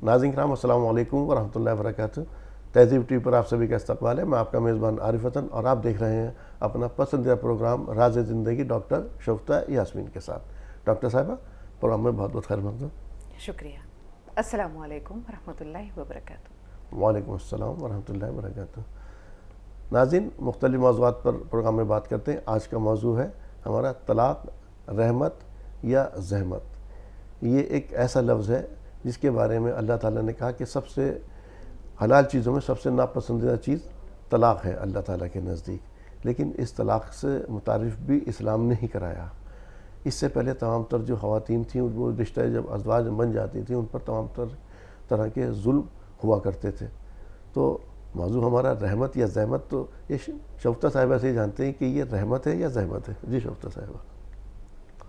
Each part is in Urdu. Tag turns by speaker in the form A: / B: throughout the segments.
A: ناظرین کرام السلام علیکم ورحمۃ اللہ وبرکاتہ۔ تہذیب ٹی وی پر آپ سبھی کا استقبال ہے۔ میں آپ کا میزبان عارف وطن اور آپ دیکھ رہے ہیں اپنا پسندیدہ پروگرام راز زندگی ڈاکٹر شگفتہ یاسمین کے ساتھ۔ ڈاکٹر صاحبہ پروگرام میں بہت بہت خیر مقدم۔
B: شکریہ۔ السلام علیکم ورحمۃ اللہ وبرکاتہ۔
A: وعلیکم السلام ورحمۃ اللہ وبرکاتہ۔ ناظرین مختلف موضوعات پر پروگرام میں بات کرتے ہیں۔ آج کا موضوع ہے ہمارا طلاق رحمت یا زحمت۔ یہ ایک ایسا لفظ ہے جس کے بارے میں اللہ تعالیٰ نے کہا کہ سب سے حلال چیزوں میں سب سے ناپسندیدہ چیز طلاق ہے اللہ تعالیٰ کے نزدیک، لیکن اس طلاق سے متعارف بھی اسلام نے ہی کرایا۔ اس سے پہلے تمام تر جو خواتین تھیں وہ رشتہ جب ازواج بن جاتی تھیں ان پر تمام طرح کے ظلم ہوا کرتے تھے۔ تو موضوع ہمارا رحمت یا زحمت، تو یہ شگفتہ صاحبہ سے جانتے ہیں کہ یہ رحمت ہے یا زحمت ہے؟ جی شگفتہ صاحبہ۔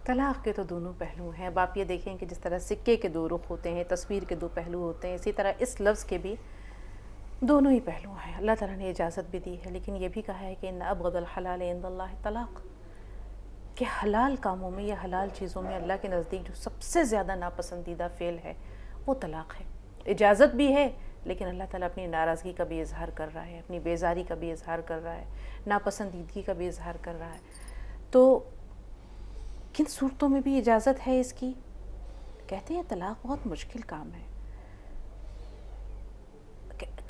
B: طلاق کے تو دونوں پہلو ہیں۔ اب آپ یہ دیکھیں کہ جس طرح سکے کے دو رخ ہوتے ہیں، تصویر کے دو پہلو ہوتے ہیں، اسی طرح اس لفظ کے بھی دونوں ہی پہلو ہیں۔ اللہ تعالیٰ نے اجازت بھی دی ہے، لیکن یہ بھی کہا ہے کہ ان ابغض الحلال عند اللہ طلاق، کہ حلال کاموں میں یا حلال چیزوں میں اللہ کے نزدیک جو سب سے زیادہ ناپسندیدہ فعل ہے وہ طلاق ہے۔ اجازت بھی ہے لیکن اللہ تعالیٰ اپنی ناراضگی کا بھی اظہار کر رہا ہے، اپنی بیزاری کا بھی اظہار کر رہا ہے، ناپسندیدگی کا بھی اظہار کر رہا ہے۔ تو کن صورتوں میں بھی اجازت ہے اس کی؟ کہتے ہیں طلاق بہت مشکل کام ہے۔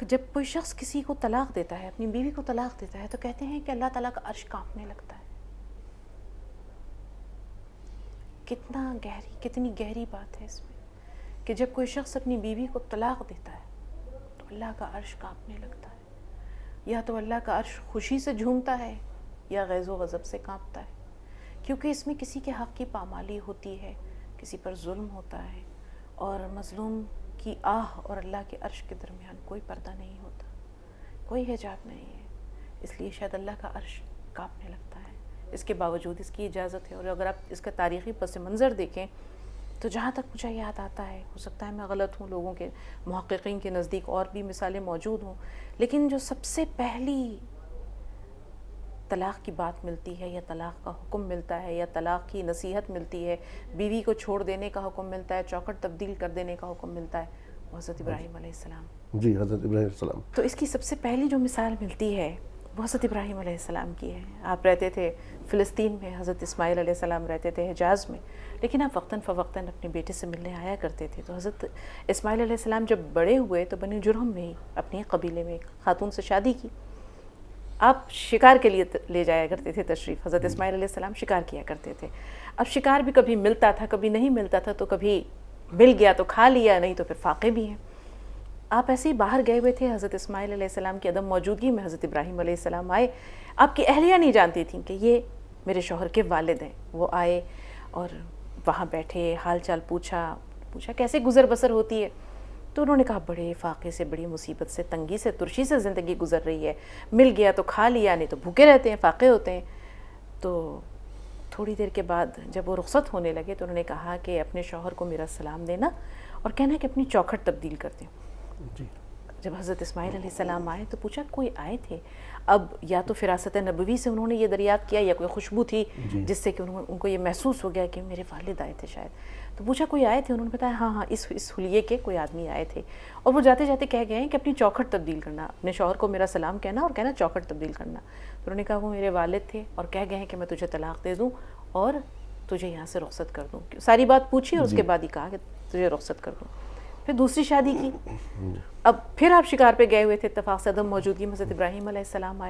B: جب کوئی شخص کسی کو طلاق دیتا ہے، اپنی بیوی کو طلاق دیتا ہے، تو کہتے ہیں کہ اللہ تعالیٰ کا عرش کانپنے لگتا ہے۔ کتنی گہری بات ہے اس میں کہ جب کوئی شخص اپنی بیوی کو طلاق دیتا ہے تو اللہ کا عرش کانپنے لگتا ہے، یا تو اللہ کا عرش خوشی سے جھومتا ہے یا غیظ و غضب سے کانپتا ہے، کیونکہ اس میں کسی کے حق کی پامالی ہوتی ہے، کسی پر ظلم ہوتا ہے، اور مظلوم کی آہ اور اللہ کے عرش کے درمیان کوئی پردہ نہیں ہوتا، کوئی حجاب نہیں ہے، اس لیے شاید اللہ کا عرش کانپنے لگتا ہے۔ اس کے باوجود اس کی اجازت ہے۔ اور اگر آپ اس کا تاریخی پس منظر دیکھیں تو جہاں تک مجھے یاد آتا ہے، ہو سکتا ہے میں غلط ہوں، لوگوں کے محققین کے نزدیک اور بھی مثالیں موجود ہوں، لیکن جو سب سے پہلی طلاق کی بات ملتی ہے یا طلاق کا حکم ملتا ہے یا طلاق کی نصیحت ملتی ہے، بیوی کو چھوڑ دینے کا حکم ملتا ہے، چوکھٹ تبدیل کر دینے کا حکم ملتا ہے، وہ حضرت ابراہیم علیہ السلام۔
A: جی حضرت ابراہیم علیہ السلام۔
B: تو اس کی سب سے پہلی جو مثال ملتی ہے وہ حضرت ابراہیم علیہ السلام کی ہے۔ آپ رہتے تھے فلسطین میں، حضرت اسماعیل علیہ السلام رہتے تھے حجاز میں، لیکن آپ وقتاً فوقتاً اپنے بیٹے سے ملنے آیا کرتے تھے۔ تو حضرت اسماعیل علیہ السلام جب بڑے ہوئے تو بنی جرہم میں ہی اپنے قبیلے میں ایک خاتون سے شادی کی۔ آپ شکار کے لیے لے جایا کرتے تھے تشریف، حضرت اسماعیل علیہ السلام شکار کیا کرتے تھے۔ اب شکار بھی کبھی ملتا تھا کبھی نہیں ملتا تھا، تو کبھی مل گیا تو کھا لیا، نہیں تو پھر فاقے بھی ہیں۔ آپ ایسے ہی باہر گئے ہوئے تھے، حضرت اسماعیل علیہ السلام کی عدم موجودگی میں حضرت ابراہیم علیہ السلام آئے۔ آپ کی اہلیہ نہیں جانتی تھیں کہ یہ میرے شوہر کے والد ہیں۔ وہ آئے اور وہاں بیٹھے، حال چال پوچھا کیسے گزر بسر ہوتی ہے، تو انہوں نے کہا بڑے فاقے سے، بڑی مصیبت سے، تنگی سے، ترشی سے زندگی گزر رہی ہے، مل گیا تو کھا لیا، نہیں تو بھوکے رہتے ہیں، فاقے ہوتے ہیں۔ تو تھوڑی دیر کے بعد جب وہ رخصت ہونے لگے تو انہوں نے کہا کہ اپنے شوہر کو میرا سلام دینا اور کہنا کہ اپنی چوکھٹ تبدیل کر دیں۔
A: جی۔
B: جب حضرت اسماعیل علیہ السلام آئے تو پوچھا کوئی آئے تھے؟ اب یا تو فراست نبوی سے انہوں نے یہ دریافت کیا یا کوئی خوشبو تھی جس سے کہ ان کو یہ محسوس ہو گیا کہ میرے والد آئے تھے شاید۔ تو پوچھا کوئی آئے تھے؟ انہوں نے بتایا ہاں اس حلیے کے کوئی آدمی آئے تھے، اور وہ جاتے جاتے کہہ گئے ہیں کہ اپنی چوکھٹ تبدیل کرنا، اپنے شوہر کو میرا سلام کہنا اور کہنا چوکھٹ تبدیل کرنا۔ تو انہوں نے کہا وہ میرے والد تھے اور کہہ گئے ہیں کہ میں تجھے طلاق دے دوں اور تجھے یہاں سے رخصت کر دوں۔ ساری بات پوچھی اور اس کے بعد ہی کہا کہ تجھے رخصت کر دوں۔ پھر دوسری شادی کی۔ اب پھر آپ شکار پہ گئے ہوئے تھے، اتفاق سے عدم موجودگی میں حضرت ابراہیم علیہ السلام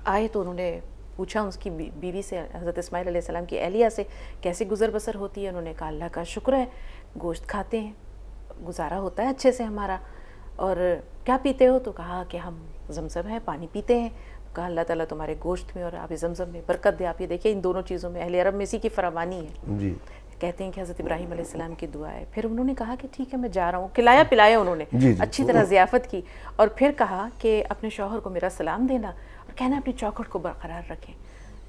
B: آئے تو انہوں نے پوچھا اس کی بیوی سے، حضرت اسماعیل علیہ السلام کی اہلیہ سے، کیسے گزر بسر ہوتی ہے؟ انہوں نے کہا اللہ کا شکر ہے، گوشت کھاتے ہیں، گزارا ہوتا ہے اچھے سے ہمارا۔ اور کیا پیتے ہو؟ تو کہا کہ ہم زمزم ہے، پانی پیتے ہیں۔ کہا اللہ تعالیٰ تمہارے گوشت میں اور آب زمزم میں برکت دے۔ آپ یہ دیکھیں ان دونوں چیزوں میں اہل عرب میں اسی کی فراوانی ہے۔
A: جی۔
B: کہتے ہیں کہ حضرت ابراہیم علیہ السلام کی دعا ہے۔ پھر انہوں نے کہا کہ ٹھیک ہے میں جا رہا ہوں، کھلایا پلایا انہوں نے، اچھی طرح ضیافت کی، اور پھر کہا کہ اپنے شوہر کو میرا سلام دینا اور کہنا اپنی چوکھٹ کو برقرار رکھیں۔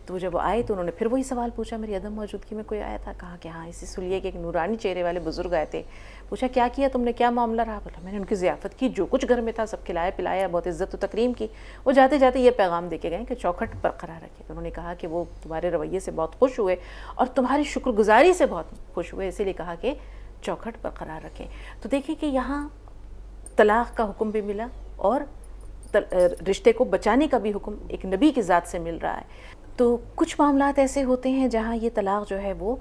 B: تو جب وہ آئے تو انہوں نے پھر وہی سوال پوچھا میری عدم موجودگی میں کوئی آیا تھا؟ کہا کہ ہاں اسی سلیے کے ایک نورانی چہرے والے بزرگ آئے تھے۔ پوچھا کیا کیا تم نے، کیا معاملہ رہا؟ بولا میں نے ان کی ضیافت کی، جو کچھ گھر میں تھا سب کھلایا پلایا، بہت عزت و تکریم کی۔ وہ جاتے جاتے یہ پیغام دے کے گئے کہ چوکھٹ برقرار رکھے۔ تو انہوں نے کہا کہ وہ تمہارے رویے سے بہت خوش ہوئے اور تمہاری شکر گزاری سے بہت خوش ہوئے، اسی لیے کہا کہ چوکھٹ برقرار رکھیں. تو دیکھیں کہ یہاں طلاق کا حکم بھی ملا اور رشتے کو بچانے کا بھی حکم ایک نبی کی ذات سے مل رہا ہے. تو کچھ معاملات ایسے ہوتے ہیں جہاں یہ طلاق جو ہے وہ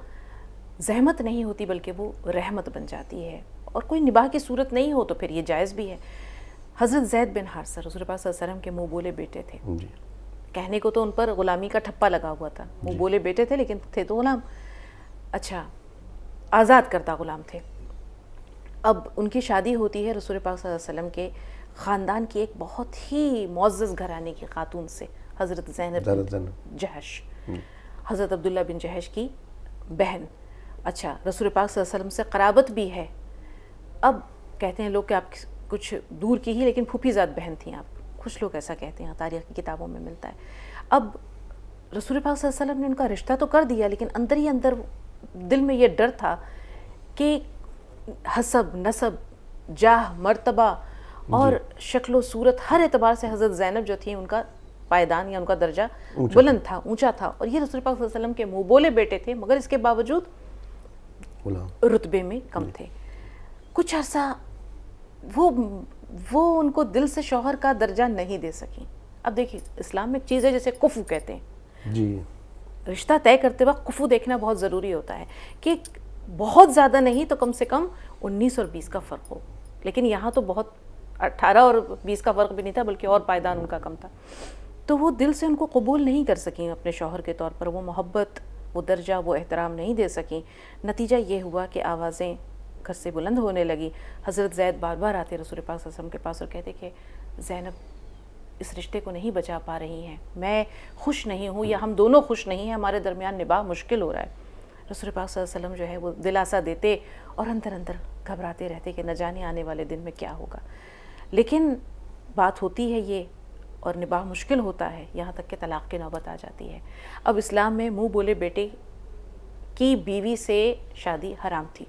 B: زحمت نہیں ہوتی بلکہ وہ رحمت بن جاتی ہے, اور کوئی نباہ کی صورت نہیں ہو تو پھر یہ جائز بھی ہے. حضرت زید بن حارثہ رسول پاک صلی اللہ علیہ وسلم کے منہ بولے بیٹے تھے.
A: جی
B: کہنے کو تو ان پر غلامی کا ٹھپا لگا ہوا تھا, منہ بولے بیٹے تھے لیکن تھے تو غلام, اچھا آزاد کردہ غلام تھے. اب ان کی شادی ہوتی ہے رسول پاک صلی اللہ علیہ وسلم کے خاندان کی ایک بہت ہی معزز گھرانے کی خاتون سے, حضرت زینب بن جہش, حضرت عبداللہ بن جہش کی بہن. اچھا رسول پاک صلی اللہ علیہ وسلم سے قرابت بھی ہے. اب کہتے ہیں لوگ کہ آپ کچھ دور کی ہی لیکن پھوپھی زاد بہن تھیں آپ, کچھ لوگ ایسا کہتے ہیں, تاریخ کی کتابوں میں ملتا ہے. اب رسول پاک صلی اللہ علیہ وسلم نے ان کا رشتہ تو کر دیا لیکن اندر ہی اندر دل میں یہ ڈر تھا کہ حسب نسب جاہ مرتبہ اور شکل و صورت ہر اعتبار سے حضرت زینب جو تھی ان کا پائیدان یا ان کا درجہ بلند تھا, اونچا تھا, اور یہ رسول پاک صلی اللہ علیہ وسلم کے منہ بولے بیٹے تھے مگر اس کے باوجود رتبے میں کم تھے. کچھ عرصہ وہ ان کو دل سے شوہر کا درجہ نہیں دے سکیں. اب دیکھیں اسلام میں ایک چیز ہے جیسے کفو کہتے ہیں,
A: جی
B: رشتہ طے کرتے وقت کفو دیکھنا بہت ضروری ہوتا ہے کہ بہت زیادہ نہیں تو کم سے کم 19 اور 20 کا فرق ہو. لیکن یہاں تو بہت 18 اور 20 کا فرق بھی نہیں تھا بلکہ اور پائیدان ان کا کم تھا. تو وہ دل سے ان کو قبول نہیں کر سکیں اپنے شوہر کے طور پر, وہ محبت, وہ درجہ, وہ احترام نہیں دے سکیں. نتیجہ یہ ہوا کہ آوازیں گھر سے بلند ہونے لگی. حضرت زید بار بار آتے رسول پاک صلی اللہ علیہ وسلم کے پاس اور کہتے کہ زینب اس رشتے کو نہیں بچا پا رہی ہیں, میں خوش نہیں ہوں یا ہم دونوں خوش نہیں ہیں, ہمارے درمیان نباہ مشکل ہو رہا ہے. رسول پاک صلی اللہ علیہ وسلم جو ہے وہ دلاسا دیتے اور اندر اندر گھبراتے رہتے کہ نہ جانے آنے والے دن میں کیا ہوگا. لیکن بات ہوتی ہے یہ اور نباہ مشکل ہوتا ہے, یہاں تک کہ طلاق کی نوبت آ جاتی ہے. اب اسلام میں منہ بولے بیٹے کی بیوی سے شادی حرام تھی,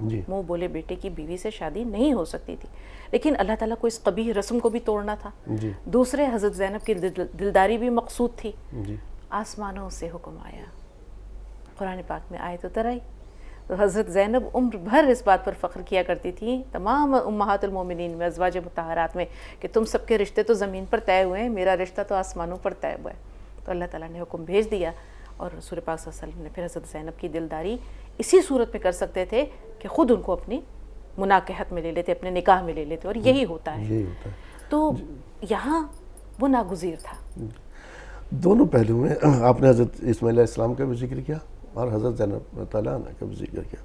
B: منہ بولے بیٹے کی بیوی سے شادی نہیں ہو سکتی تھی, لیکن اللہ تعالیٰ کو اس قبیح رسم کو بھی توڑنا تھا. دوسرے حضرت زینب کی دلداری بھی مقصود تھی. آسمانوں سے حکم آیا, قرآن پاک میں آیت اتر آئی. تو حضرت زینب عمر بھر اس بات پر فخر کیا کرتی تھیں تمام امہات المومنین میں, ازواج مطہرات میں, کہ تم سب کے رشتے تو زمین پر طے ہوئے ہیں, میرا رشتہ تو آسمانوں پر طے ہوا ہے. تو اللہ تعالیٰ نے حکم بھیج دیا اور رسول پاک صلی اللہ علیہ وسلم نے پھر حضرت زینب کی دلداری اسی صورت میں کر سکتے تھے کہ خود ان کو اپنی مناکحت میں لے لیتے, اپنے نکاح میں لے لیتے, اور یہی ہوتا ہے. تو یہاں وہ ناگزیر تھا.
A: دونوں پہلو میں آپ نے حضرت اسماعیل علیہ السلام کا بھی ذکر کیا اور حضرت زینب تعالیٰ عنہ کا بھی ذکر کیا.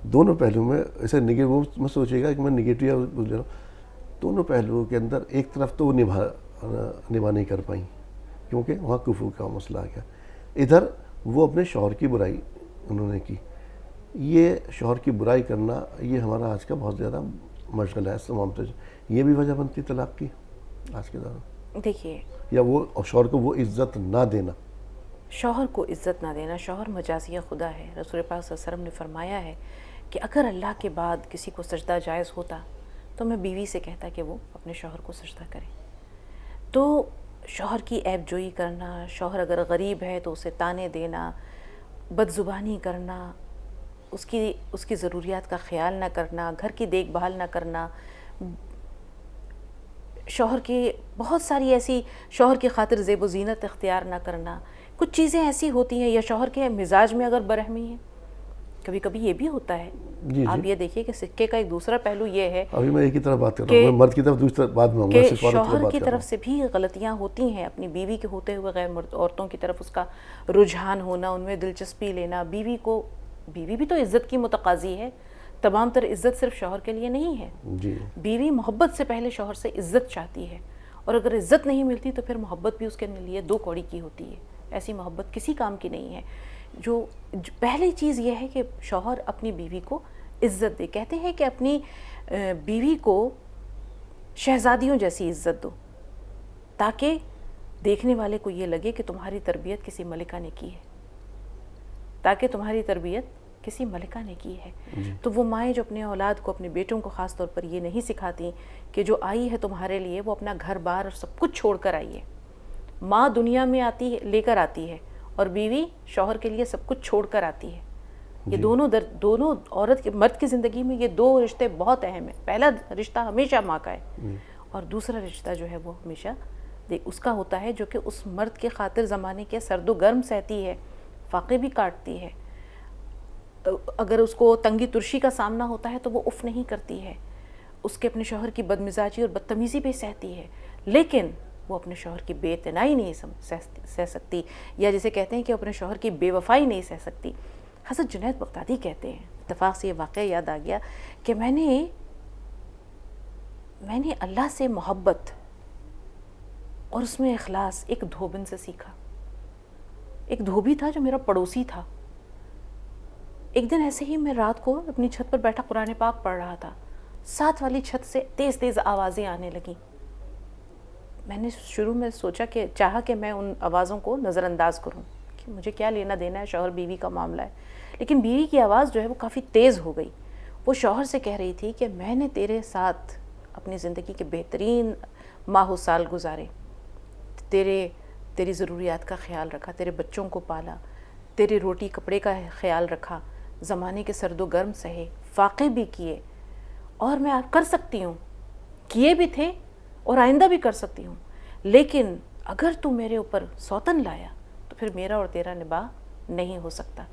A: دونوں پہلو میں ایسے وہ میں سوچے گا کہ میں نگیٹو یا لے رہا ہوں, دونوں پہلوؤں کے اندر ایک طرف تو وہ نبھا نہیں کر پائیں کیونکہ وہاں کفر کا مسئلہ آ گیا. ادھر وہ اپنے شوہر کی برائی انہوں نے کی. یہ شوہر کی برائی کرنا یہ ہمارا آج کا بہت زیادہ مشغلہ ہے تمام. یہ بھی وجہ بنتی طلاق کی آج کے دور میں.
B: دیکھیے,
A: یا وہ شوہر کو وہ عزت نہ دینا,
B: شوہر کو عزت نہ دینا. شوہر مجازیہ خدا ہے. رسول پاک صلی اللہ علیہ وسلم نے فرمایا ہے کہ اگر اللہ کے بعد کسی کو سجدہ جائز ہوتا تو میں بیوی سے کہتا کہ وہ اپنے شوہر کو سجدہ کرے. تو شوہر کی عیب جوئی کرنا, شوہر اگر غریب ہے تو اسے تانے دینا, بد زبانی کرنا, اس کی ضروریات کا خیال نہ کرنا, گھر کی دیکھ بھال نہ کرنا, شوہر کی بہت ساری ایسی شوہر کی خاطر زیب و زینت اختیار نہ کرنا, کچھ چیزیں ایسی ہوتی ہیں. یا شوہر کے مزاج میں اگر برہمی ہے, کبھی کبھی یہ بھی ہوتا ہے. آپ یہ دیکھیے کہ سکے کا ایک دوسرا پہلو یہ ہے,
A: ابھی میں ایک ہی طرف بات کر رہا ہوں, مرد کی طرف دوسری بات میں
B: کہ شوہر کی طرف سے بھی غلطیاں ہوتی ہیں. اپنی بیوی کے ہوتے ہوئے غیر مرد عورتوں کی طرف اس کا رجحان ہونا, ان میں دلچسپی لینا. بیوی بھی تو عزت کی متقاضی ہے. تمام تر عزت صرف شوہر کے لیے نہیں ہے. بیوی محبت سے پہلے شوہر سے عزت چاہتی ہے, اور اگر عزت نہیں ملتی تو پھر محبت بھی اس کے لیے دو کوڑی کی ہوتی ہے. ایسی محبت کسی کام کی نہیں ہے. جو پہلی چیز یہ ہے کہ شوہر اپنی بیوی کو عزت دے. کہتے ہیں کہ اپنی بیوی کو شہزادیوں جیسی عزت دو تاکہ دیکھنے والے کو یہ لگے کہ تمہاری تربیت کسی ملکہ نے کی ہے, تاکہ تمہاری تربیت کسی ملکہ نے کی ہے. تو وہ مائیں جو اپنے اولاد کو, اپنے بیٹوں کو خاص طور پر یہ نہیں سکھاتی کہ جو آئی ہے تمہارے لیے وہ اپنا گھر بار اور سب کچھ چھوڑ کر آئی ہے. ماں دنیا میں آتی ہے, لے کر آتی ہے, اور بیوی شوہر کے لیے سب کچھ چھوڑ کر آتی ہے. یہ دونوں عورت کے مرد کی زندگی میں یہ دو رشتے بہت اہم ہیں. پہلا رشتہ ہمیشہ ماں کا ہے اور دوسرا رشتہ جو ہے وہ ہمیشہ اس کا ہوتا ہے جو کہ اس مرد کے خاطر زمانے کے سرد و گرم سہتی ہے, فاقے بھی کاٹتی ہے. اگر اس کو تنگی ترشی کا سامنا ہوتا ہے تو وہ اف نہیں کرتی ہے, اس کے اپنے شوہر کی بدمزاجی اور بدتمیزی بھی سہتی ہے, لیکن وہ اپنے شوہر کی بے اعتنائی نہیں سہ سکتی, یا جسے کہتے ہیں کہ اپنے شوہر کی بے وفائی نہیں سہ سکتی. حضرت جنید بغدادی کہتے ہیں, اتفاق سے یہ واقعہ یاد آ گیا کہ میں نے اللہ سے محبت اور اس میں اخلاص ایک دھوبن سے سیکھا. ایک دھوبی تھا جو میرا پڑوسی تھا. ایک دن ایسے ہی میں رات کو اپنی چھت پر بیٹھا قرآن پاک پڑھ رہا تھا, ساتھ والی چھت سے تیز تیز آوازیں آنے لگیں. میں نے شروع میں چاہا کہ میں ان آوازوں کو نظر انداز کروں کہ مجھے کیا لینا دینا ہے, شوہر بیوی کا معاملہ ہے. لیکن بیوی کی آواز جو ہے وہ کافی تیز ہو گئی. وہ شوہر سے کہہ رہی تھی کہ میں نے تیرے ساتھ اپنی زندگی کے بہترین ماہ و سال گزارے, تیری ضروریات کا خیال رکھا, تیرے بچوں کو پالا, تیرے روٹی کپڑے کا خیال رکھا, زمانے کے سرد و گرم سہے, فاقے بھی کیے, اور میں کر سکتی ہوں, کیے بھی تھے اور آئندہ بھی کر سکتی ہوں, لیکن اگر تو میرے اوپر سوتن لایا تو پھر میرا اور تیرا نباہ نہیں ہو سکتا.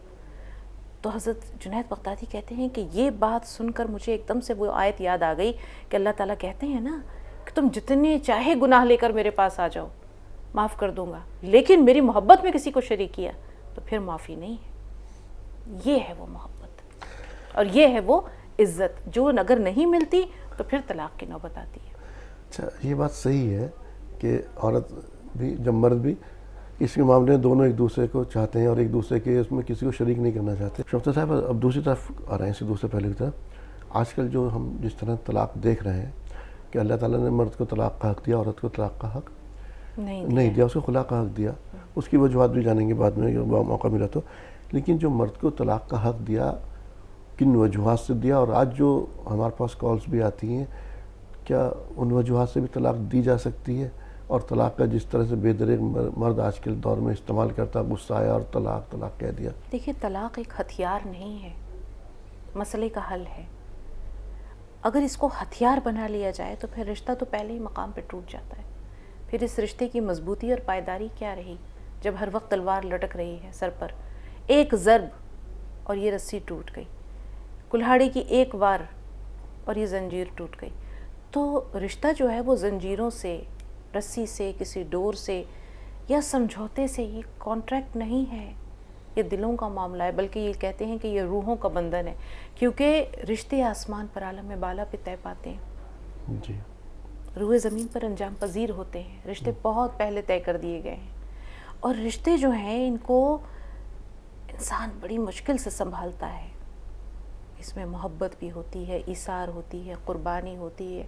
B: تو حضرت جنید بغدادی کہتے ہیں کہ یہ بات سن کر مجھے ایک دم سے وہ آیت یاد آ گئی کہ اللہ تعالیٰ کہتے ہیں نا کہ تم جتنے چاہے گناہ لے کر میرے پاس آ جاؤ, معاف کر دوں گا, لیکن میری محبت میں کسی کو شریک کیا تو پھر معافی نہیں ہے. یہ ہے وہ محبت اور یہ ہے وہ عزت جو اگر نہیں ملتی تو پھر طلاق کی نوبت آتی ہے.
A: اچھا, یہ بات صحیح ہے کہ عورت بھی جب مرد بھی اس کے معاملے میں دونوں ایک دوسرے کو چاہتے ہیں اور ایک دوسرے کے اس میں کسی کو شریک نہیں کرنا چاہتے. شفتا صاحب اب دوسری طرف آ رہے ہیں, دوسرے پہلے کی طرف. آج کل جو ہم جس طرح طلاق دیکھ رہے ہیں کہ اللہ تعالیٰ نے مرد کو طلاق کا حق دیا, عورت کو طلاق کا حق نہیں دیا, اس کو خلا کا حق دیا. اس کی وجوہات بھی جانیں گے بعد میں موقع ملا تو. لیکن جو مرد کو طلاق کا حق دیا, کن وجوہات سے دیا, اور آج جو ہمارے پاس کالز بھی آتی ہیں, کیا ان وجوہات سے بھی طلاق دی جا سکتی ہے؟ اور طلاق کا جس طرح سے بے دریغ مرد آج کے دور میں استعمال کرتا, غصہ آیا اور طلاق کہہ دیا.
B: دیکھیے, طلاق ایک ہتھیار نہیں ہے, مسئلے کا حل ہے. اگر اس کو ہتھیار بنا لیا جائے تو پھر رشتہ تو پہلے ہی مقام پہ ٹوٹ جاتا ہے. پھر اس رشتے کی مضبوطی اور پائیداری کیا رہی جب ہر وقت تلوار لٹک رہی ہے سر پر, ایک ضرب اور یہ رسی ٹوٹ گئی, کلہاڑی کی ایک وار اور یہ زنجیر ٹوٹ گئی. تو رشتہ جو ہے وہ زنجیروں سے, رسی سے, کسی ڈور سے یا سمجھوتے سے, یہ کانٹریکٹ نہیں ہے, یہ دلوں کا معاملہ ہے, بلکہ یہ کہتے ہیں کہ یہ روحوں کا بندھن ہے, کیونکہ رشتے آسمان پر عالم بالا پہ طے پاتے ہیں,
A: جی,
B: روح زمین پر انجام پذیر ہوتے ہیں. رشتے بہت پہلے طے کر دیے گئے ہیں, اور رشتے جو ہیں ان کو انسان بڑی مشکل سے سنبھالتا ہے. اس میں محبت بھی ہوتی ہے, ایثار ہوتی ہے, قربانی ہوتی ہے,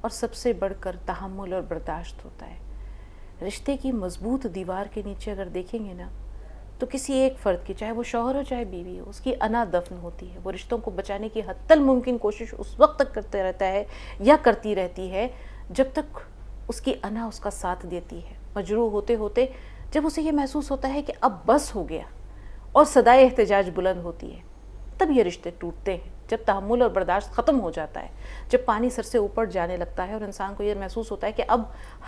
B: اور سب سے بڑھ کر تحمل اور برداشت ہوتا ہے. رشتے کی مضبوط دیوار کے نیچے اگر دیکھیں گے نا تو کسی ایک فرد کی, چاہے وہ شوہر ہو چاہے بیوی ہو, اس کی انا دفن ہوتی ہے. وہ رشتوں کو بچانے کی حتی الممکن کوشش اس وقت تک کرتے رہتا ہے یا کرتی رہتی ہے جب تک اس کی انا اس کا ساتھ دیتی ہے. مجروح ہوتے ہوتے جب اسے یہ محسوس ہوتا ہے کہ اب بس ہو گیا اور صدائے احتجاج بلند ہوتی ہے, تب یہ رشتے ٹوٹتے ہیں. جب تحمل اور برداشت ختم ہو جاتا ہے, جب پانی سر سے اوپر جانے لگتا ہے اور انسان کو یہ محسوس ہوتا ہے کہ اب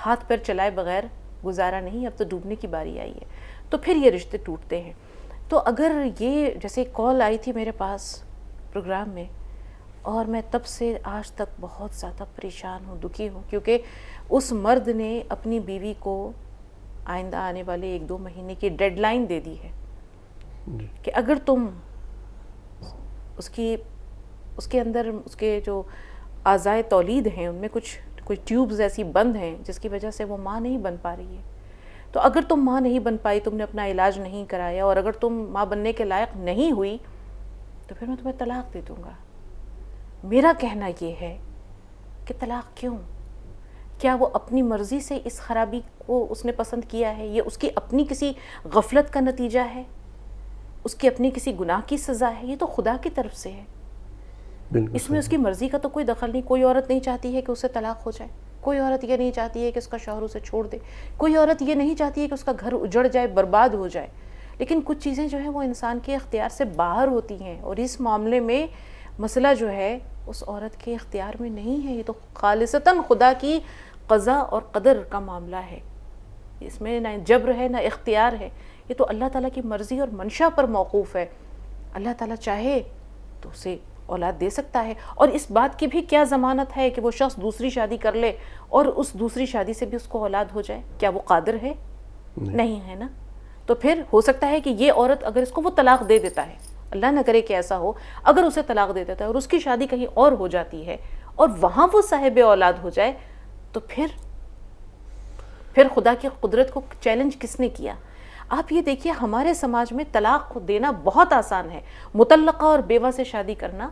B: ہاتھ پیر چلائے بغیر گزارا نہیں, اب تو ڈوبنے کی باری آئی ہے, تو پھر یہ رشتے ٹوٹتے ہیں. تو اگر یہ جیسے کال آئی تھی میرے پاس پروگرام میں, اور میں تب سے آج تک بہت زیادہ پریشان ہوں, دکھی ہوں, کیونکہ اس مرد نے اپنی بیوی کو آئندہ آنے والے 1-2 مہینے کی ڈیڈ لائن دے دی ہے کہ اگر تم اس کے اندر اس کے جو اعضائے تولید ہیں ان میں کوئی ٹیوبز ایسی بند ہیں جس کی وجہ سے وہ ماں نہیں بن پا رہی ہے, تو اگر تم ماں نہیں بن پائی, تم نے اپنا علاج نہیں کرایا, اور اگر تم ماں بننے کے لائق نہیں ہوئی, تو پھر میں تمہیں طلاق دے دوں گا. میرا کہنا یہ ہے کہ طلاق کیوں؟ کیا وہ اپنی مرضی سے اس خرابی کو اس نے پسند کیا ہے؟ یہ اس کی اپنی کسی غفلت کا نتیجہ ہے, اس کی اپنی کسی گناہ کی سزا ہے؟ یہ تو خدا کی طرف سے ہے. اس میں اس کی مرضی کا تو کوئی دخل نہیں. کوئی عورت نہیں چاہتی ہے کہ اسے طلاق ہو جائے, کوئی عورت یہ نہیں چاہتی ہے کہ اس کا شوہر اسے چھوڑ دے, کوئی عورت یہ نہیں چاہتی ہے کہ اس کا گھر اجڑ جائے, برباد ہو جائے. لیکن کچھ چیزیں جو ہیں وہ انسان کے اختیار سے باہر ہوتی ہیں، اور اس معاملے میں مسئلہ جو ہے اس عورت کے اختیار میں نہیں ہے، یہ تو خالصتاً خدا کی قضا اور قدر کا معاملہ ہے، اس میں نہ جبر ہے نہ اختیار ہے، یہ تو اللہ تعالیٰ کی مرضی اور منشا پر موقوف ہے۔ اللہ تعالیٰ چاہے تو اسے اولاد دے سکتا ہے، اور اس بات کی بھی کیا ضمانت ہے کہ وہ شخص دوسری شادی کر لے اور اس دوسری شادی سے بھی اس کو اولاد ہو جائے؟ کیا وہ قادر ہے؟ نہیں ہے نا۔ تو پھر ہو سکتا ہے کہ یہ عورت اگر اس کو وہ طلاق دے دیتا ہے، اللہ نہ کرے کہ ایسا ہو، اگر اسے طلاق دے دیتا ہے اور اس کی شادی کہیں اور ہو جاتی ہے اور وہاں وہ صاحب اولاد ہو جائے، تو پھر خدا کی قدرت کو چیلنج کس نے کیا؟ آپ یہ دیکھیے ہمارے سماج میں طلاق کو دینا بہت آسان ہے، مطلقہ اور بیوہ سے شادی کرنا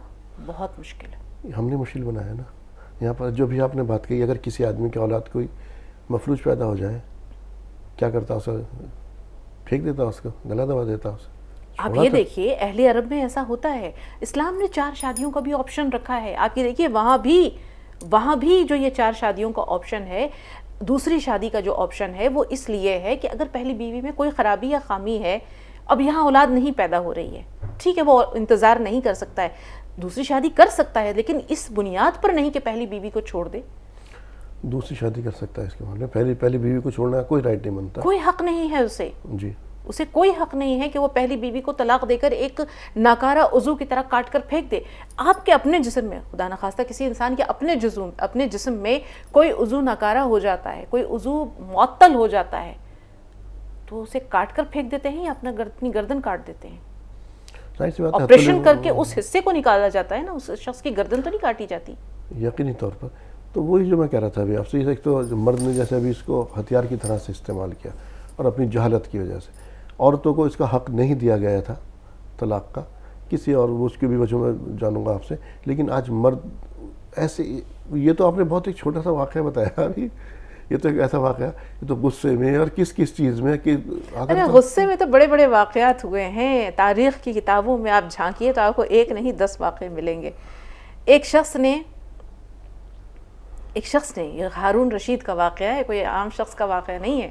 B: بہت مشکل ہے۔
A: ہم نے مشکل بنایا نا۔ یہاں پر جو بھی آپ نے بات کہی، اگر کسی آدمی کی اولاد کوئی مفلوج پیدا ہو جائے، کیا کرتا اسے؟ پھینک دیتا اس کو، گلا دبا دیتا اسے۔
B: آپ یہ دیکھیے اہل عرب میں ایسا ہوتا ہے، اسلام نے 4 شادیوں کا بھی آپشن رکھا ہے۔ آپ یہ دیکھیے وہاں بھی جو یہ 4 شادیوں کا آپشن ہے، دوسری شادی کا جو آپشن ہے وہ اس لیے ہے کہ اگر پہلی بیوی میں کوئی خرابی یا خامی ہے، اب یہاں اولاد نہیں پیدا ہو رہی ہے، ٹھیک ہے، وہ انتظار نہیں کر سکتا ہے، دوسری شادی کر سکتا ہے، لیکن اس بنیاد پر نہیں کہ پہلی بیوی کو چھوڑ دے۔
A: دوسری شادی کر سکتا ہے، اس کے معاملے میں پہلی بیوی کو چھوڑنا کوئی رائٹ نہیں بنتا،
B: کوئی حق نہیں ہے اسے،
A: جی،
B: اسے کوئی حق نہیں ہے کہ وہ پہلی بیوی کو طلاق دے کر ایک ناکارہ عضو کی طرح کاٹ کر پھینک دے۔ آپ کے اپنے جسم میں، خدا نخواستہ کسی انسان کے اپنے جسم میں کوئی عضو ناکارہ ہو جاتا ہے، کوئی عضو معطل ہو جاتا ہے، تو اسے کاٹ کر پھینک دیتے ہیں یا اپنی گردن کاٹ دیتے ہیں؟ آپریشن کر کے اس حصے کو نکالا جاتا ہے نا، اس شخص کی گردن تو نہیں کاٹی جاتی۔
A: یقینی طور پر۔ تو وہی جو میں کہہ رہا تھا ابھی آپ سے، ایک تو مرد نے جیسے ابھی اس کو ہتھیار کی طرح سے استعمال کیا اور اپنی جہالت کی وجہ سے، عورتوں کو اس کا حق نہیں دیا گیا تھا طلاق کا، کسی اور اس کی بھی وجہ میں جانوں گا آپ سے، لیکن آج مرد ایسے، یہ تو آپ نے بہت ایک چھوٹا سا واقعہ بتایا ابھی، یہ تو ایک ایسا واقعہ، یہ تو غصے میں اور کس چیز میں کہ
B: غصے میں تو بڑے بڑے واقعات ہوئے ہیں، تاریخ کی کتابوں میں آپ جھانکیے تو آپ کو ایک نہیں 10 واقعے ملیں گے۔ ایک شخص نے یہ ہارون رشید کا واقعہ ہے، کوئی عام شخص کا واقعہ نہیں ہے۔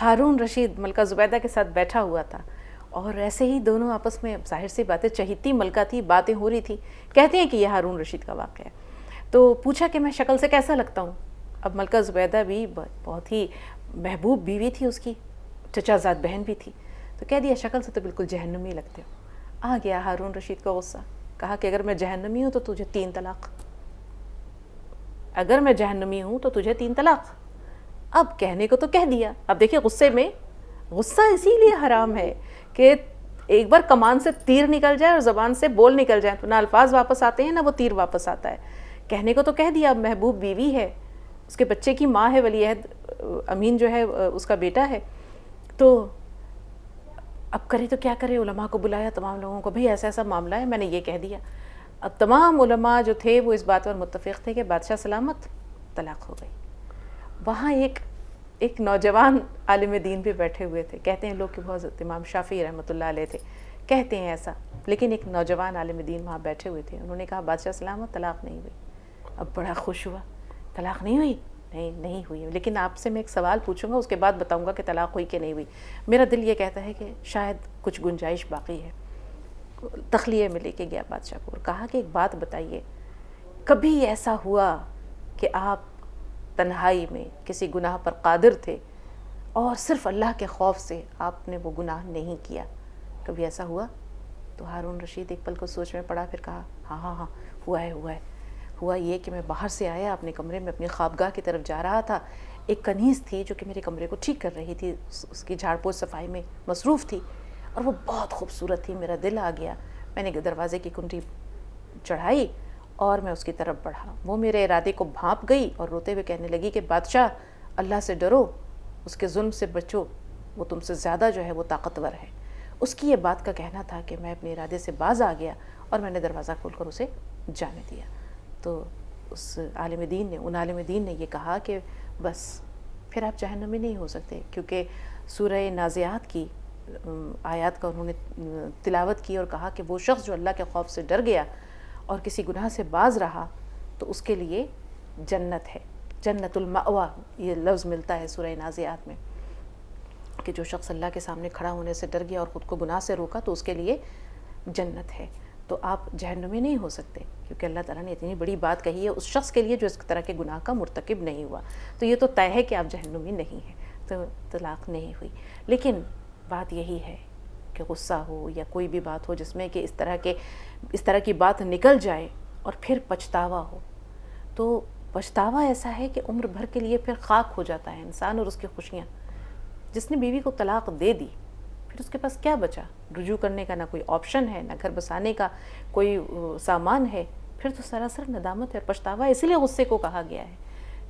B: ہارون رشید ملکہ زبیدہ کے ساتھ بیٹھا ہوا تھا، اور ایسے ہی دونوں آپس میں ظاہر سی باتیں، چہیتی ملکہ تھی، باتیں ہو رہی تھی، کہتے ہیں کہ یہ ہارون رشید کا واقعہ ہے۔ تو پوچھا کہ میں شکل سے کیسا لگتا ہوں؟ اب ملکہ زبیدہ بھی بہت ہی محبوب بیوی تھی اس کی، چچا زاد بہن بھی تھی، تو کہہ دیا شکل سے تو بالکل جہنمی لگتے ہو۔ آ گیا ہارون رشید کا غصہ، کہا کہ اگر میں جہنمی ہوں تو تجھے 3 طلاق، اگر میں جہنمی ہوں تو تجھے 3 طلاق۔ اب کہنے کو تو کہہ دیا، اب دیکھیں غصہ اسی لیے حرام ہے کہ ایک بار کمان سے تیر نکل جائے اور زبان سے بول نکل جائے تو نہ الفاظ واپس آتے ہیں نہ وہ تیر واپس آتا ہے۔ کہنے کو تو کہہ دیا، اب محبوب بیوی ہے، اس کے بچے کی ماں ہے، ولی عہد امین جو ہے اس کا بیٹا ہے، تو اب کرے تو کیا کرے؟ علماء کو بلایا، تمام لوگوں کو، بھئی ایسا ایسا معاملہ ہے، میں نے یہ کہہ دیا۔ اب تمام علماء جو تھے وہ اس بات پر متفق تھے کہ بادشاہ سلامت، طلاق ہو گئی۔ وہاں ایک نوجوان عالم دین بھی بیٹھے ہوئے تھے، کہتے ہیں لوگ کہ بہت امام شافعی رحمۃ اللہ علیہ تھے، کہتے ہیں ایسا، لیکن ایک نوجوان عالم دین وہاں بیٹھے ہوئے تھے، انہوں نے کہا بادشاہ سلامت، طلاق نہیں ہوئی۔ اب بڑا خوش ہوا، طلاق نہیں ہوئی؟ نہیں ہوئی، لیکن آپ سے میں ایک سوال پوچھوں گا، اس کے بعد بتاؤں گا کہ طلاق ہوئی کہ نہیں ہوئی۔ میرا دل یہ کہتا ہے کہ شاید کچھ گنجائش باقی ہے۔ تخلیے میں لے کے گیا بادشاہ کو اور کہا کہ ایک بات بتائیے، کبھی ایسا ہوا کہ آپ تنہائی میں کسی گناہ پر قادر تھے اور صرف اللہ کے خوف سے آپ نے وہ گناہ نہیں کیا؟ کبھی ایسا ہوا؟ تو ہارون رشید ایک پل کو سوچ میں پڑا، پھر کہا ہاں ہوا یہ کہ میں باہر سے آیا اپنے کمرے میں، اپنی خوابگاہ کی طرف جا رہا تھا، ایک کنیز تھی جو کہ میرے کمرے کو ٹھیک کر رہی تھی، اس کی جھاڑ پوچھ صفائی میں مصروف تھی، اور وہ بہت خوبصورت تھی، میرا دل آ گیا، میں نے دروازے کی کنڈی چڑھائی اور میں اس کی طرف بڑھا، وہ میرے ارادے کو بھانپ گئی اور روتے ہوئے کہنے لگی کہ بادشاہ اللہ سے ڈرو، اس کے ظلم سے بچو، وہ تم سے زیادہ جو ہے وہ طاقتور ہے۔ اس کی یہ بات کا کہنا تھا کہ میں اپنے ارادے سے باز آ گیا اور میں نے دروازہ کھول کر اسے جانے دیا۔ تو ان عالم دین نے یہ کہا کہ بس پھر آپ جہنمی نہیں ہو سکتے، کیونکہ سورہ نازعات کی آیات کا انہوں نے تلاوت کی اور کہا کہ وہ شخص جو اللہ کے خوف سے ڈر گیا اور کسی گناہ سے باز رہا تو اس کے لیے جنت ہے، جنت المأویٰ یہ لفظ ملتا ہے سورہ نازعات میں۔ کہ جو شخص اللہ کے سامنے کھڑا ہونے سے ڈر گیا اور خود کو گناہ سے روکا تو اس کے لیے جنت ہے. تو آپ جہنمی نہیں ہو سکتے کیونکہ اللہ تعالیٰ نے اتنی بڑی بات کہی ہے اس شخص کے لیے جو اس طرح کے گناہ کا مرتکب نہیں ہوا. تو یہ تو طے ہے کہ آپ جہنمی نہیں ہیں, تو طلاق نہیں ہوئی. لیکن بات یہی ہے کہ غصہ ہو یا کوئی بھی بات ہو جس میں کہ اس طرح کی بات نکل جائے اور پھر پچھتاوا ہو, تو پچھتاوا ایسا ہے کہ عمر بھر کے لیے پھر خاک ہو جاتا ہے انسان اور اس کی خوشیاں. جس نے بیوی کو طلاق دے دی پھر اس کے پاس کیا بچا؟ رجوع کرنے کا نہ کوئی آپشن ہے, نہ گھر بسانے کا کوئی سامان ہے. پھر تو سراسر ندامت ہے. پچھتاوا اسی لیے غصے کو کہا گیا ہے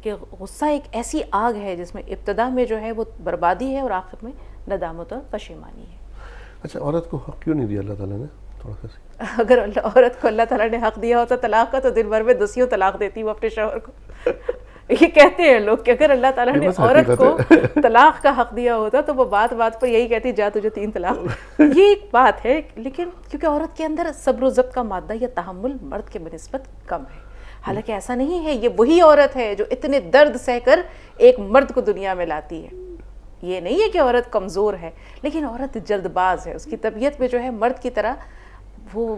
B: کہ غصہ ایک ایسی آگ ہے جس میں ابتدا میں جو ہے وہ بربادی ہے اور آخر میں ندامت اور پشیمانی ہے.
A: اچھا, عورت کو حق کیوں نہیں دیا اللہ تعالیٰ نے؟ تھوڑا سا
B: اگر عورت کو اللہ تعالیٰ نے حق دیا ہوتا طلاق کا تو دن بھر میں 10 طلاق دیتی وہ اپنے شوہر کو. یہ کہتے ہیں لوگ کہ اگر اللہ تعالیٰ نے عورت کو طلاق کا حق دیا ہوتا تو وہ بات پر یہی کہتی جا تجھے 3 طلاق. یہ ایک بات ہے, لیکن کیونکہ عورت کے اندر صبر و ضبط کا مادہ یا تحمل مرد کے بنسبت کم ہے. حالانکہ ایسا نہیں ہے, یہ وہی عورت ہے جو اتنے درد سہ کر ایک مرد کو دنیا میں لاتی ہے. یہ نہیں ہے کہ عورت کمزور ہے, لیکن عورت جلد باز ہے. اس کی طبیعت میں جو ہے مرد کی طرح وہ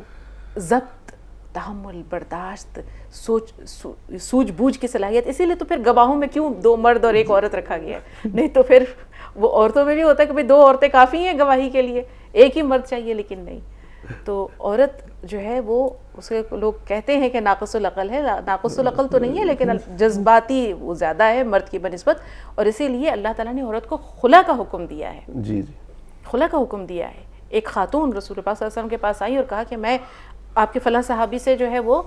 B: ضبط, تحمل, برداشت, سوجھ بوجھ کی صلاحیت. اسی لیے تو پھر گواہوں میں کیوں 2 مرد اور 1 عورت رکھا گیا ہے. نہیں تو پھر وہ عورتوں میں بھی ہوتا ہے کہ 2 عورتیں کافی ہیں گواہی کے لیے, ایک ہی مرد چاہیے, لیکن نہیں. تو عورت جو ہے وہ اسے لوگ کہتے ہیں کہ ناقص العقل ہے. ناقص العقل تو نہیں ہے, لیکن جذباتی وہ زیادہ ہے مرد کی بنسبت, اور اسی لیے اللہ تعالیٰ نے عورت کو خلا کا حکم دیا ہے.
A: جی جی,
B: خلا کا حکم دیا ہے. ایک خاتون رسول پاک صلی اللہ علیہ وسلم کے پاس آئی اور کہا کہ میں آپ کے فلاں صحابی سے جو ہے وہ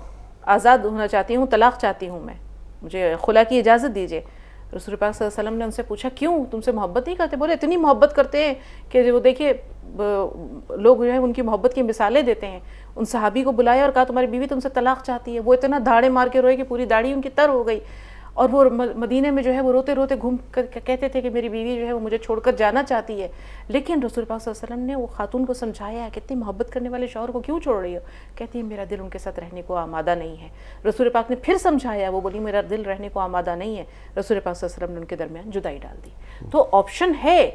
B: آزاد ہونا چاہتی ہوں, طلاق چاہتی ہوں, میں مجھے خلا کی اجازت دیجیے. رسول پاک صلی اللہ علیہ وسلم نے ان سے پوچھا کیوں, تم سے محبت نہیں کرتے؟ بولے اتنی محبت کرتے ہیں کہ وہ دیکھیے لوگ جو ہے ان کی محبت کی مثالیں دیتے ہیں. ان صحابی کو بلایا اور کہا تمہاری بیوی تم سے طلاق چاہتی ہے. وہ اتنا دھاڑے مار کے روئے کہ پوری داڑھی ان کی تر ہو گئی, اور وہ مدینے میں جو ہے وہ روتے روتے گھوم کر کہتے تھے کہ میری بیوی جو ہے وہ مجھے چھوڑ کر جانا چاہتی ہے. لیکن رسول پاک صلی اللہ علیہ وسلم نے وہ خاتون کو سمجھایا کہ اتنی محبت کرنے والے شوہر کو کیوں چھوڑ رہی ہو؟ کہتی ہے میرا دل ان کے ساتھ رہنے کو آمادہ نہیں ہے. رسول پاک نے پھر سمجھایا, وہ بولی میرا دل رہنے کو آمادہ نہیں ہے. رسول پاک صلی اللہ علیہ وسلم نے ان کے درمیان جدائی ڈال دی. تو آپشن ہے,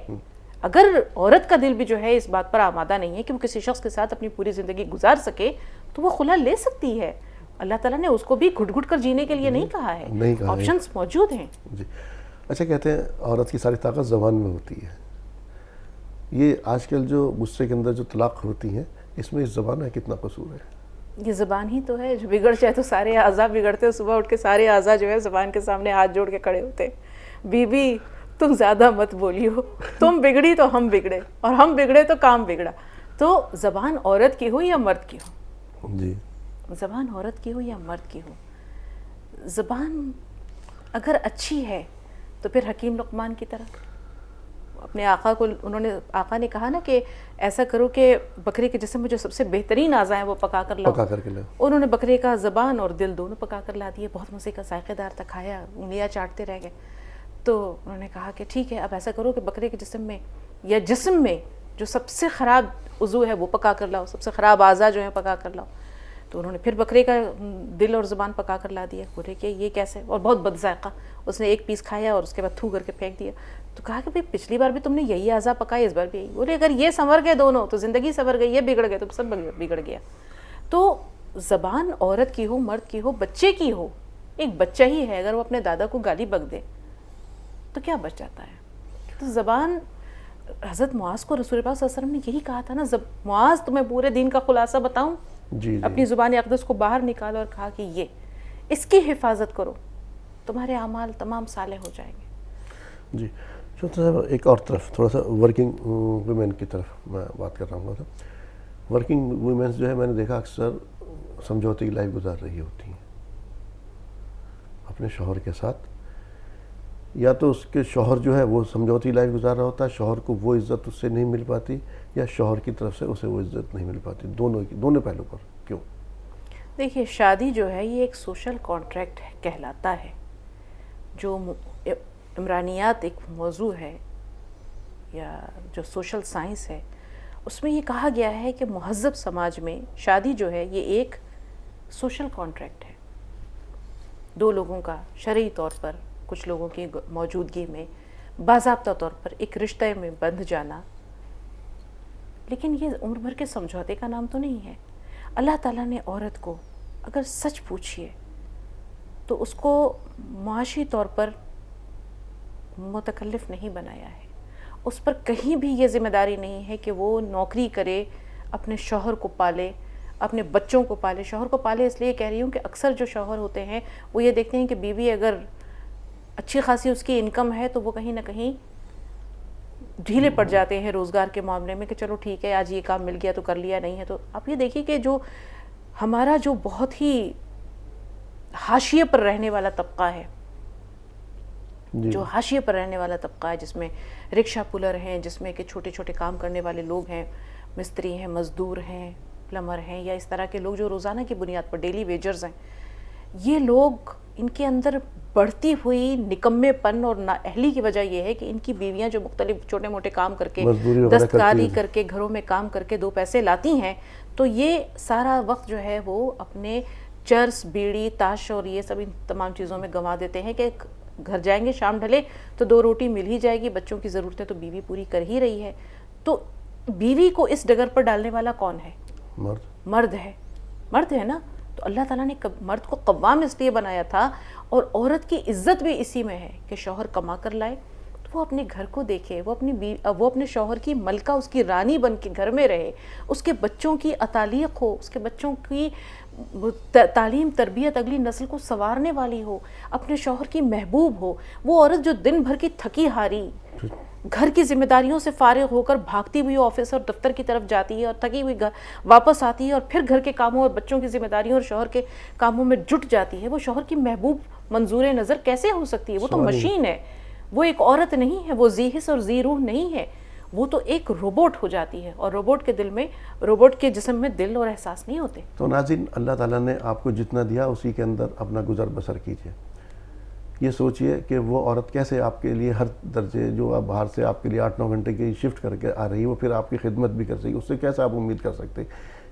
B: اگر عورت کا دل بھی جو ہے اس بات پر آمادہ نہیں ہے کہ وہ کسی شخص کے ساتھ اپنی پوری زندگی گزار سکے تو وہ خلا لے سکتی ہے. اللہ تعالیٰ نے اس کو بھی گھٹ گھٹ کر جینے کے لیے نہیں کہا ہے, آپشنز موجود ہیں.
A: جی, اچھا کہتے ہیں عورت کی ساری طاقت زبان میں ہوتی ہے. یہ آج کل جو غصے کے اندر جو طلاق ہوتی ہیں اس میں اس زبان کا کتنا قصور ہے؟
B: یہ زبان ہی تو ہے جو بگڑ جائے تو سارے اعضاء بگڑتے ہیں. صبح اٹھ کے سارے اعضاء جو ہے زبان کے سامنے ہاتھ جوڑ کے کھڑے ہوتے ہیں, بی بی تم زیادہ مت بولیو, تم بگڑی تو ہم بگڑے, اور ہم بگڑے تو کام بگڑا. تو زبان عورت کی ہو یا مرد کی ہو,
A: جی,
B: زبان عورت کی ہو یا مرد کی ہو, زبان اگر اچھی ہے تو پھر حکیم لقمان کی طرح اپنے آقا کو آقا نے کہا نا کہ ایسا کرو کہ بکرے کے جسم میں جو سب سے بہترین اعضاء ہیں وہ پکا کر لاؤ. انہوں نے بکرے کا زبان اور دل دونوں پکا کر لا دیے. بہت مزے کا ذائقہ دار تھا, کھایا, انگلیاں چاٹتے رہ گئے. تو انہوں نے کہا کہ ٹھیک ہے اب ایسا کرو کہ بکرے کے جسم میں یا جسم میں جو سب سے خراب عضو ہے وہ پکا کر لاؤ, سب سے خراب اعضاء جو ہیں پکا کر لاؤ. تو انہوں نے پھر بکرے کا دل اور زبان پکا کر لا دیا. بولے کہ یہ کیسے, اور بہت بد ذائقہ. اس نے ایک پیس کھایا اور اس کے بعد تھو کر کے پھینک دیا. تو کہا کہ بھئی پچھلی بار بھی تم نے یہی اعضاء پکائے, اس بار بھی یہی. بولے اگر یہ سنور گئے دونوں تو زندگی سنور گئی, یہ بگڑ گئے تو سب بگڑ گیا. تو زبان عورت کی ہو مرد کی ہو بچے کی ہو, ایک بچہ ہی ہے اگر وہ اپنے دادا کو گالی بک دے تو کیا بچ جاتا ہے. تو زبان, حضرت معاذ کو رسول پاک صلی اللہ علیہ وسلم نے یہی کہا تھا نا, معاذ تمہیں پورے دین کا خلاصہ بتاؤں,
A: جی,
B: اپنی زبان اقدس کو باہر نکالو اور کہا کہ یہ اس کی حفاظت کرو, تمہارے اعمال تمام صالح ہو جائیں گے.
A: جی, صاحب ایک اور طرف تھوڑا سا ورکنگ ویمن کی طرف میں بات کر رہا ہوں. ورکنگ ویمنس جو ہے میں نے دیکھا اکثر سمجھوتے کی لائف گزار رہی ہوتی ہیں اپنے شوہر کے ساتھ, یا تو اس کے شوہر جو ہے وہ سمجھوتی لائف گزار رہا ہوتا ہے, شوہر کو وہ عزت اس سے نہیں مل پاتی, یا شوہر کی طرف سے اسے وہ عزت نہیں مل پاتی. دونوں پہلو پر کیوں؟
B: دیکھیے شادی جو ہے یہ ایک سوشل کانٹریکٹ کہلاتا ہے. جو عمرانیات ایک موضوع ہے یا جو سوشل سائنس ہے اس میں یہ کہا گیا ہے کہ مہذب سماج میں شادی جو ہے یہ ایک سوشل کانٹریکٹ ہے, 2 لوگوں کا شرعی طور پر کچھ لوگوں کی موجودگی میں باضابطہ طور پر ایک رشتے میں بندھ جانا، لیکن یہ عمر بھر کے سمجھوتے کا نام تو نہیں ہے۔ اللہ تعالیٰ نے عورت کو اگر سچ پوچھیے تو اس کو معاشی طور پر متکلف نہیں بنایا ہے، اس پر کہیں بھی یہ ذمہ داری نہیں ہے کہ وہ نوکری کرے، اپنے شوہر کو پالے، اپنے بچوں کو پالے۔ شوہر کو پالے اس لیے کہہ رہی ہوں کہ اکثر جو شوہر ہوتے ہیں وہ یہ دیکھتے ہیں کہ بیوی اگر اچھی خاصی اس کی انکم ہے تو وہ کہیں نہ کہیں ڈھیلے پڑ جاتے ہیں روزگار کے معاملے میں کہ چلو ٹھیک ہے آج یہ کام مل گیا تو کر لیا، نہیں ہے تو آپ یہ دیکھیے کہ جو ہمارا جو بہت ہی حاشیے پر رہنے والا طبقہ ہے، جو حاشیے پر رہنے والا طبقہ ہے، جس میں رکشہ پولر ہیں، جس میں کہ چھوٹے چھوٹے کام کرنے والے لوگ ہیں، مستری ہیں، مزدور ہیں، پلمبر ہیں، یا اس طرح کے لوگ جو روزانہ کی بنیاد پر ڈیلی ویجرز ہیں، یہ لوگ ان کے اندر بڑھتی ہوئی نکمے پن اور نااہلی کی وجہ یہ ہے کہ ان کی بیویاں جو مختلف چھوٹے موٹے کام کر کے، دستکاری کر کے، گھروں میں کام کر کے 2 پیسے لاتی ہیں، تو یہ سارا وقت جو ہے وہ اپنے چرس، بیڑی، تاش اور یہ سب ان تمام چیزوں میں گنوا دیتے ہیں کہ گھر جائیں گے شام ڈھلے تو 2 روٹی مل ہی جائے گی، بچوں کی ضرورتیں تو بیوی پوری کر ہی رہی ہے۔ تو بیوی کو اس ڈگر پر ڈالنے والا کون ہے؟ مرد ہے، مرد ہے نا۔ تو اللہ تعالیٰ نے مرد کو قوام اس لیے بنایا تھا، اور عورت کی عزت بھی اسی میں ہے کہ شوہر کما کر لائے تو وہ اپنے گھر کو دیکھے، وہ اپنے شوہر کی ملکہ، اس کی رانی بن کے گھر میں رہے، اس کے بچوں کی اتالیق ہو، اس کے بچوں کی تعلیم تربیت اگلی نسل کو سنوارنے والی ہو، اپنے شوہر کی محبوب ہو۔ وہ عورت جو دن بھر کی تھکی ہاری گھر کی ذمہ داریوں سے فارغ ہو کر بھاگتی ہوئی آفس اور دفتر کی طرف جاتی ہے اور تھکی ہوئی واپس آتی ہے اور پھر گھر کے کاموں اور بچوں کی ذمہ داریوں اور شوہر کے کاموں میں جٹ جاتی ہے، وہ شوہر کی محبوب منظور نظر کیسے ہو سکتی ہے؟ وہ تو مشین ہے، وہ ایک عورت نہیں ہے، وہ ذی حس اور ذی روح نہیں ہے، وہ تو ایک روبوٹ ہو جاتی ہے، اور روبوٹ کے جسم میں دل اور احساس نہیں ہوتے۔
A: تو ناظرین، اللہ تعالیٰ نے آپ کو جتنا دیا اسی کے اندر اپنا گزر بسر کیجیے۔ یہ سوچئے کہ وہ عورت کیسے آپ کے لیے ہر درجے، جو آپ باہر سے آپ کے لیے 8-9 گھنٹے کی شفٹ کر کے آ رہی ہے، وہ پھر آپ کی خدمت بھی کر سکے، اس سے کیسے آپ امید کر سکتے؟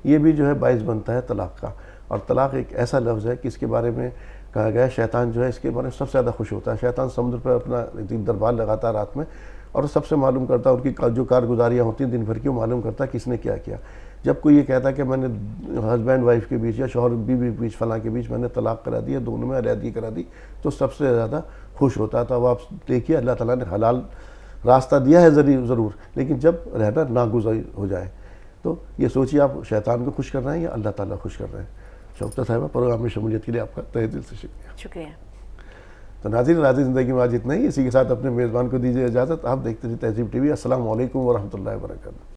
A: یہ بھی جو ہے باعث بنتا ہے طلاق کا۔ اور طلاق ایک ایسا لفظ ہے کہ اس کے بارے میں کہا گیا ہے شیطان جو ہے اس کے بارے میں سب سے زیادہ خوش ہوتا ہے۔ شیطان سمندر پر اپنا دربار لگاتا ہے رات میں، اور سب سے معلوم کرتا ہے ان کی جو کارگزاریاں ہوتی ہیں دن بھر کی، وہ معلوم کرتا ہے کس نے کیا کیا۔ جب کوئی یہ کہتا ہے کہ میں نے ہسبینڈ وائف کے بیچ یا شوہر بیوی کے بیچ فلاں کے بیچ میں نے طلاق کرا دی، دونوں میں علیحدگی کرا دی، تو سب سے زیادہ خوش ہوتا تھا۔ وہ آپ دیکھیے اللہ تعالیٰ نے حلال راستہ دیا ہے ضرور، لیکن جب رہنا ناگزیر ہو جائے تو یہ سوچیے آپ شیطان کو خوش کر رہے ہیں یا اللہ تعالیٰ خوش کر رہے ہیں۔ شوکتہ صاحبہ، پروگرام میں شمولیت کے لیے آپ کا تہہ دل سے
B: شکریہ۔
A: تو ناظرین، راضی زندگی میں آج اتنا ہی، اسی کے ساتھ اپنے میزبان کو دیجیے اجازت۔ آپ دیکھتے رہیے تہذیب ٹی وی۔ السلام علیکم ورحمۃ اللہ وبرکاتہ۔